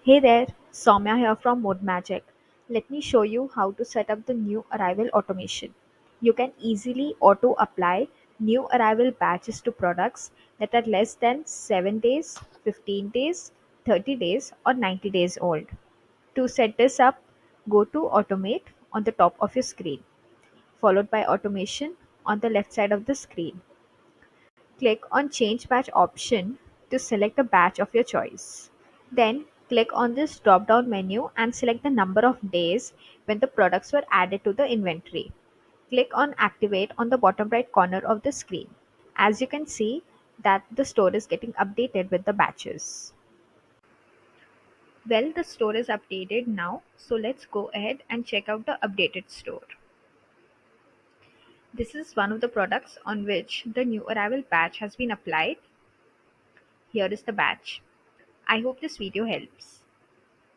Hey there, Soumya here from ModeMagic. Let me show you how to set up the new arrival automation. You can easily auto apply new arrival batches to products that are less than 7 days, 15 days, 30 days, or 90 days old. To set this up, go to Automate on the top of your screen, followed by Automation on the left side of the screen. Click on Change Batch option to select a batch of your choice. Then click on this drop down menu and select the number of days when the products were added to the inventory. Click on Activate on the bottom right corner of the screen. As you can see that the store is getting updated with the batches. Well, the store is updated now, so let's go ahead and check out the updated store. This is one of the products on which the new arrival batch has been applied. Here is the batch. I hope this video helps.